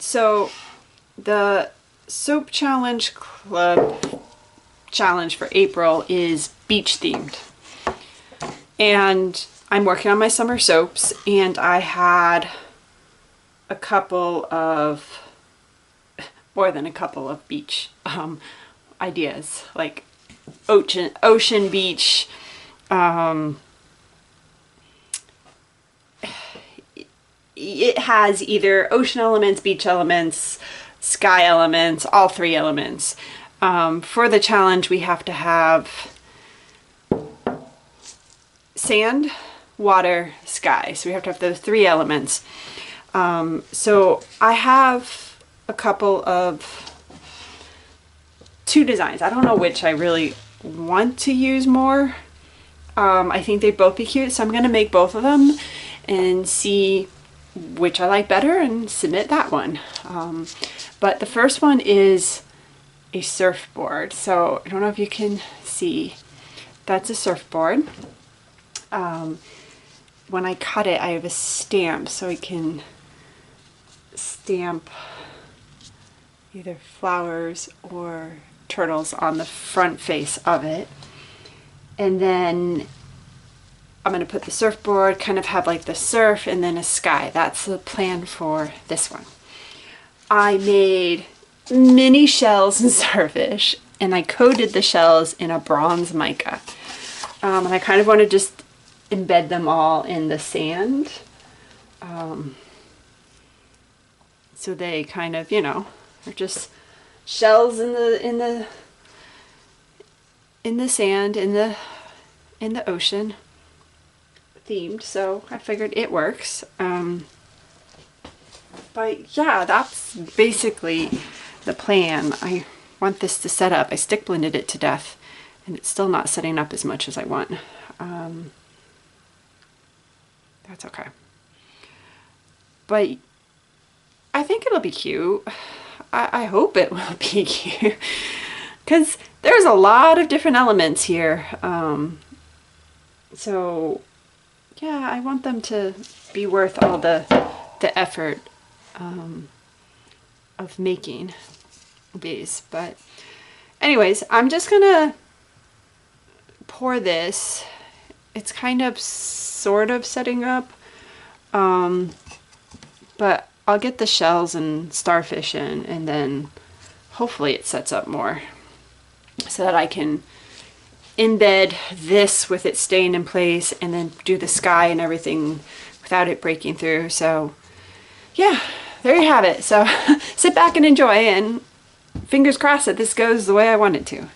So the soap challenge club challenge for April is beach themed. And I'm working on my summer soaps, and I had a couple of, more than a couple of beach ideas, like ocean beach, it has either ocean elements, beach elements, sky elements, all three elements. For the challenge, we have to have sand, water, sky. So we have to have those three elements. So I have a couple of two designs. I don't know which I really want to use more. I think they'd both be cute, so I'm going to make both of them and see which I like better and submit that one. But the first one is a surfboard. So I don't know if you can see. That's a surfboard. When I cut it, I have a stamp, so I can stamp either flowers or turtles on the front face of it. And then I'm going to put the surfboard, kind of have like the surf and then a sky. That's the plan for this one. I made mini shells in Starfish, and I coated the shells in a bronze mica. And I kind of want to just embed them all in the sand. So they kind of, you know, are just shells in the sand, in the ocean themed. So I figured it works. But yeah, that's basically the plan. I want this to set up. I stick blended it to death, and it's still not setting up as much as I want. That's okay. But I think it'll be cute. I hope it will be cute, because there's a lot of different elements here. So yeah, I want them to be worth all the effort of making these. But anyways, I'm just gonna pour this. It's kind of sort of setting up, but I'll get the shells and starfish in, and then hopefully it sets up more so that I can embed this with it staying in place and then do the sky and everything without it breaking through. So yeah, there you have it. So sit back and enjoy, and fingers crossed that this goes the way I want it to.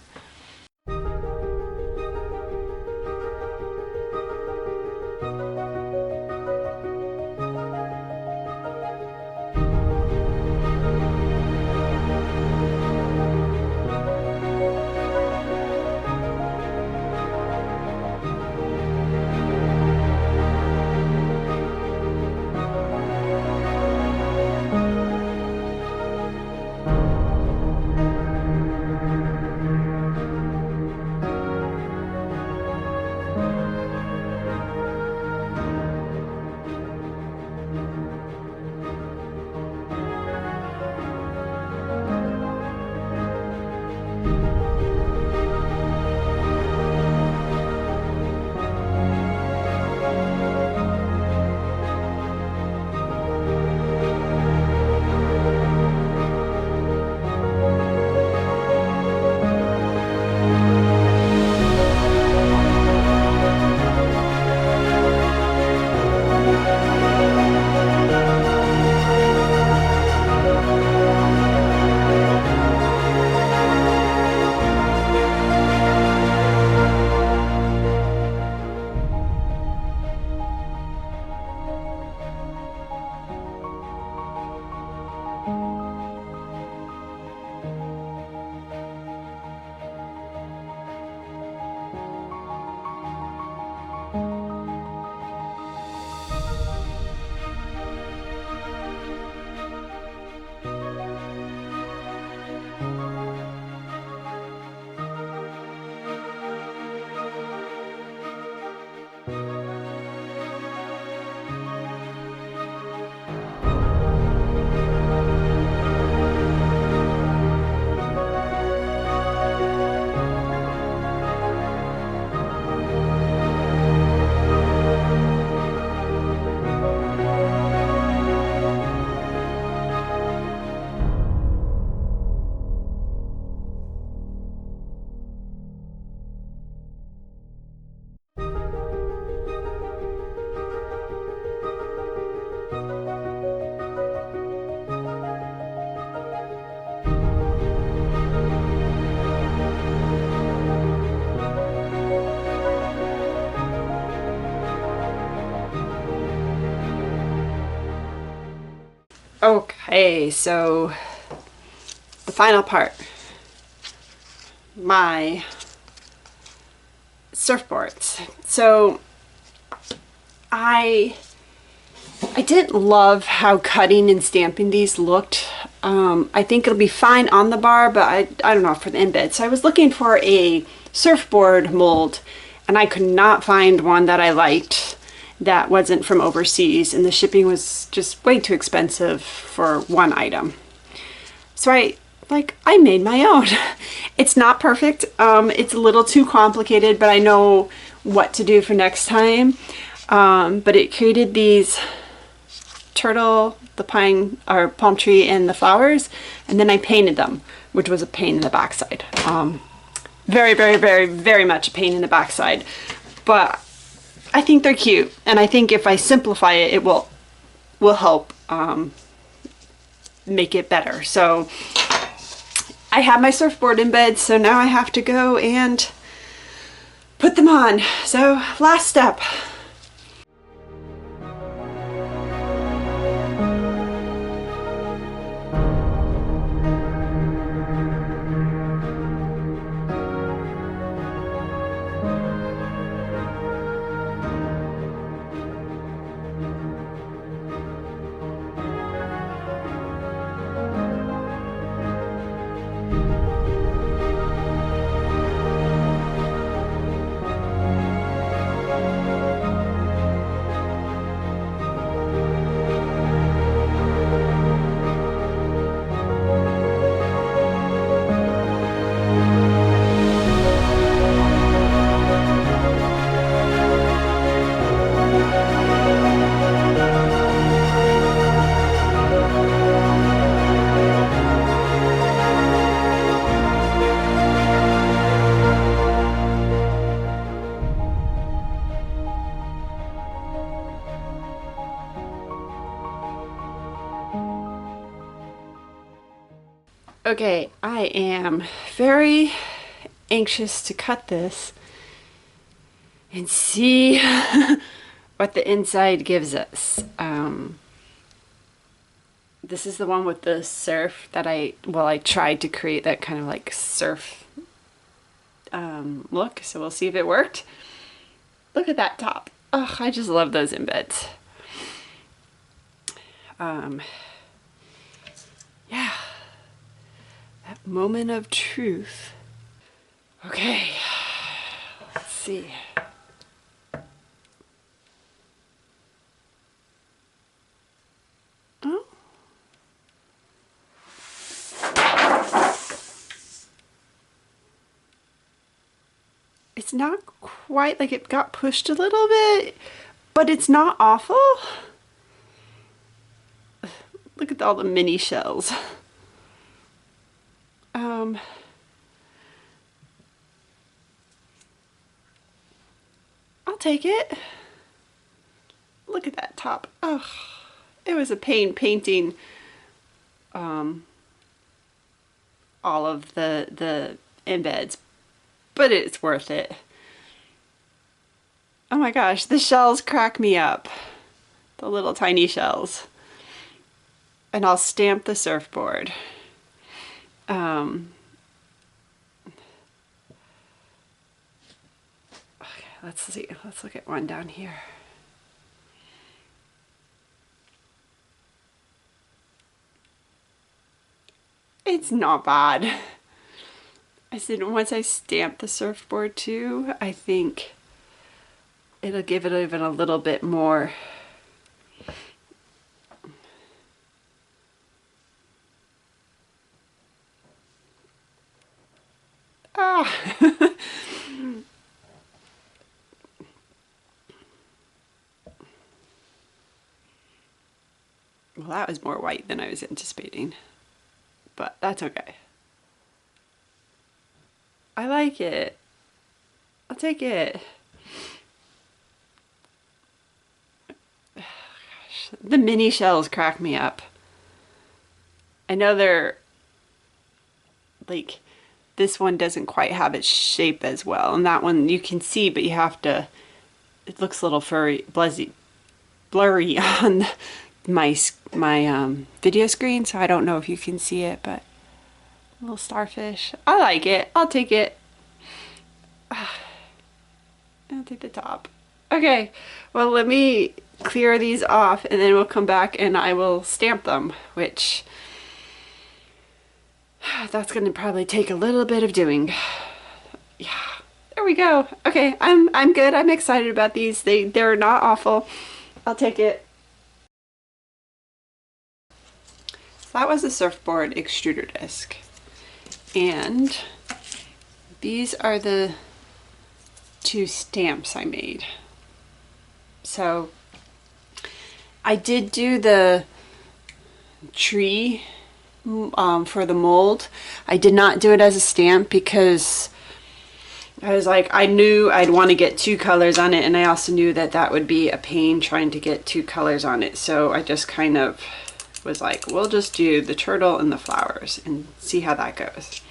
Okay, so the final part, my surfboards. So I didn't love how cutting and stamping these looked. I think it'll be fine on the bar, but I don't know for the embed. So I was looking for a surfboard mold, and I could not find one that I liked that wasn't from overseas, and the shipping was just way too expensive for one item. So I made my own. It's not perfect. It's a little too complicated, but I know what to do for next time. But it created these turtle, the pine or palm tree, and the flowers, and then I painted them, which was a pain in the backside. Very, very, very, very much a pain in the backside, but I think they're cute, and I think if I simplify it, it will help make it better. So I have my surfboard in bed, so now I have to go and put them on. So last step. Okay, I am very anxious to cut this and see what the inside gives us. This is the one with the surf that I tried to create that kind of like surf look, so we'll see if it worked. Look at that top. Oh, I just love those embeds. Yeah. That moment of truth. Okay, let's see. Oh. It's not quite like it got pushed a little bit, but it's not awful. Look at all the mini shells. I'll take it. Look at that top. Oh, it was a pain painting all of the embeds, but it's worth it. Oh my gosh, the shells crack me up. The little tiny shells. And I'll stamp the surfboard. Okay, let's see. Let's look at one down here. It's not bad. I said once I stamp the surfboard too, I think it'll give it even a little bit more. Ah. Well, that was more white than I was anticipating, but that's okay. I like it. I'll take it. Gosh, the mini shells crack me up. I know they're like, this one doesn't quite have its shape as well, and that one you can see, but you have to, it looks a little blurry on my video screen, so I don't know if you can see it, but little starfish. I like it. I'll take it. I'll take the top. Okay, well, let me clear these off and then we'll come back and I will stamp them, which that's gonna probably take a little bit of doing. Yeah, there we go. Okay, I'm good. I'm excited about these. They're not awful. I'll take it. So that was a surfboard extruder disc. And these are the 2 stamps I made. So I did do the tree for the mold. I did not do it as a stamp because I was like, I knew I'd want to get 2 colors on it, and I also knew that that would be a pain trying to get 2 colors on it. So I just kind of was like, we'll just do the turtle and the flowers and see how that goes.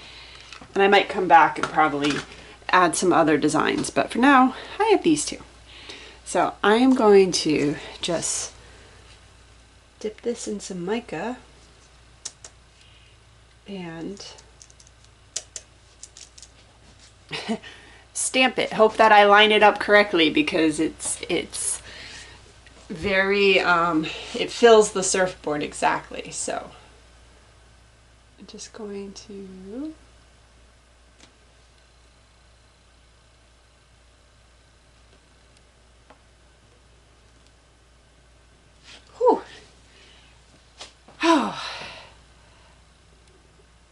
And I might come back and probably add some other designs, but for now I have these 2. So I am going to just dip this in some mica and stamp it. Hope that I line it up correctly because it's very it fills the surfboard exactly. So I'm just going to oh,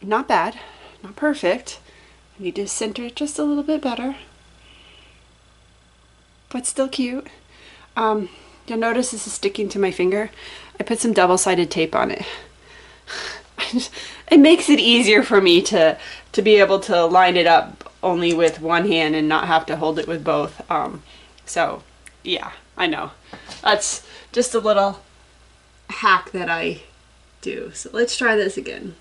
not bad, not perfect. I need to center it just a little bit better, but still cute. You'll notice this is sticking to my finger. I put some double-sided tape on it. It makes it easier for me to be able to line it up only with one hand and not have to hold it with both. So yeah, I know. That's just a little hack that I do. So let's try this again.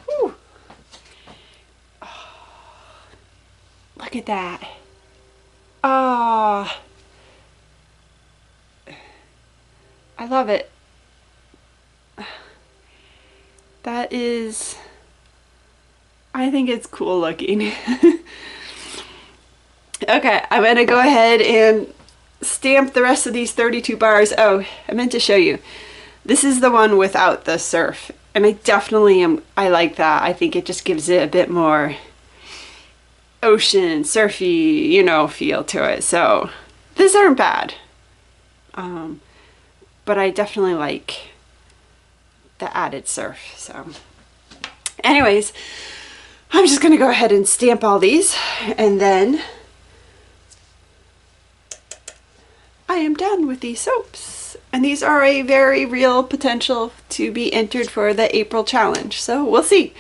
Whew. Oh, look at that. Oh, I love it. That is, I think it's cool looking. Okay, I'm gonna go ahead and stamp the rest of these 32 bars. Oh, I meant to show you. This is the one without the surf, and I definitely I like that. I think it just gives it a bit more ocean, surfy, you know, feel to it. So these aren't bad, but I definitely like the added surf. So anyways, I'm just gonna go ahead and stamp all these, and then I am done with these soaps. And these are a very real potential to be entered for the April challenge, so we'll see.